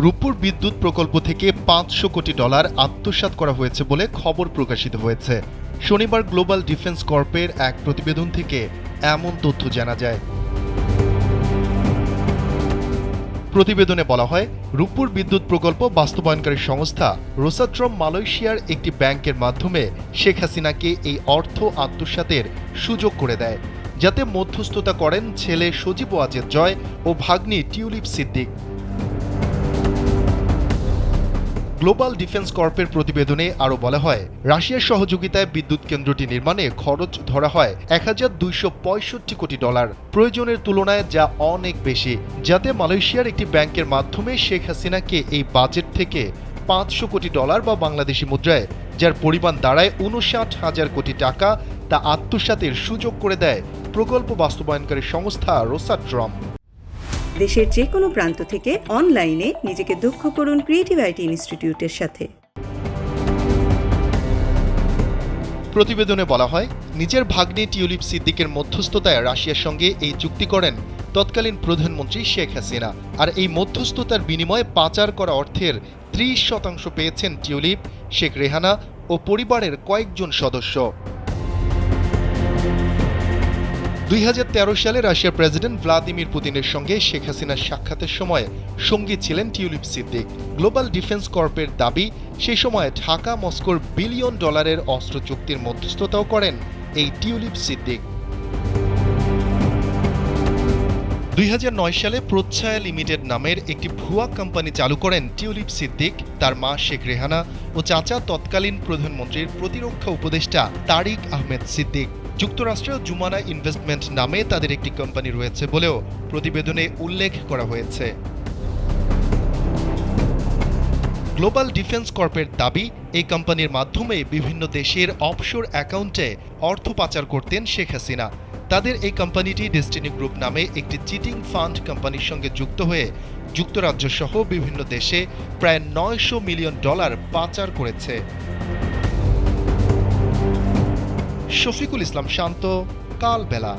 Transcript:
রূপপুর বিদ্যুৎ প্রকল্প থেকে $500 কোটি আত্মসাৎ করা হয়েছে বলে খবর প্রকাশিত হয়েছে। শনিবার গ্লোবাল ডিফেন্স কর্পের এক প্রতিবেদন থেকে এমন তথ্য জানা যায়। প্রতিবেদনে বলা হয়, রূপপুর বিদ্যুৎ প্রকল্প বাস্তবায়নকারী সংস্থা রোসাট্রম মালয়েশিয়ার একটি ব্যাংকের মাধ্যমে শেখ হাসিনাকে এই অর্থ আত্মসাতের সুযোগ করে দেয়, যাতে মধ্যস্থতা করেন ছেলে সজীব ওয়াজেদ জয় ও ভাগ্নি টিউলিপ সিদ্দিক। গ্লোবাল ডিফেন্স কর্পের প্রতিবেদনে আরও বলা হয়, রাশিয়ার সহযোগিতায় বিদ্যুৎ কেন্দ্রটি নির্মাণে খরচ ধরা হয় $1265 কোটি, প্রয়োজনের তুলনায় যা অনেক বেশি, যাতে মালয়েশিয়ার একটি ব্যাংকের মাধ্যমে শেখ হাসিনাকে এই বাজেট থেকে $500 কোটি বা বাংলাদেশি মুদ্রায়, যার পরিমাণ দাঁড়ায় 59,000 কোটি টাকা, তা আত্মসাতের সুযোগ করে দেয় প্রকল্প বাস্তবায়নকারী সংস্থা রোসাট্রম। দেশের যে কোনো প্রান্ত থেকে অনলাইনে নিজেকে দক্ষ করুন ক্রিয়েটিভ আইটি ইনস্টিটিউটের সাথে। প্রতিবেদনে বলা হয়, নিজের ভাগ্নে টিউলিপ সিদ্দিকের মধ্যস্থতায় রাশিয়ার সঙ্গে এই চুক্তি করেন তৎকালীন প্রধানমন্ত্রী শেখ হাসিনা। আর এই মধ্যস্থতার বিনিময়ে পাচার করা অর্থের 30% পেয়েছেন টিউলিপ, শেখ রেহানা ও পরিবারের কয়েকজন সদস্য। 2013 সালে রাশিয়ার প্রেসিডেন্ট ভ্লাদিমির পুতিনের সঙ্গে শেখ হাসিনার সাক্ষাতের সময় সঙ্গী ছিলেন টিউলিপ সিদ্দিক। গ্লোবাল ডিফেন্স কর্পের দাবি, সেই সময় ঢাকা মস্কোর $1 বিলিয়ন অস্ত্র চুক্তির মধ্যস্থতাও করেন এই টিউলিপ সিদ্দিক। 2009 সালে প্রচ্ছায়া লিমিটেড নামের একটি ভুয়া কোম্পানি চালু করেন টিউলিপ সিদ্দিক, তার মা শেখ রেহানা ও চাচা তৎকালীন প্রধানমন্ত্রীর প্রতিরক্ষা উপদেষ্টা তারিক আহমেদ সিদ্দিক। যুক্তরাষ্ট্রের জুমানা ইনভেস্টমেন্ট নামে তাদের একটি কোম্পানি রয়েছে বলেও প্রতিবেদনে উল্লেখ করা হয়েছে। গ্লোবাল ডিফেন্স কর্পের দাবি, এই কোম্পানির মাধ্যমে বিভিন্ন দেশের অফশোর অ্যাকাউন্টে অর্থ পাচার করতেন শেখ হাসিনা। তাদের এই কোম্পানিটি ডেস্টিনি গ্রুপ নামে একটি চিটিং ফান্ড কোম্পানির সঙ্গে যুক্ত হয়ে যুক্তরাজ্য সহ বিভিন্ন দেশে প্রায় $900 মিলিয়ন পাচার করেছে। শফিকুল ইসলাম শান্ত, কালবেলা।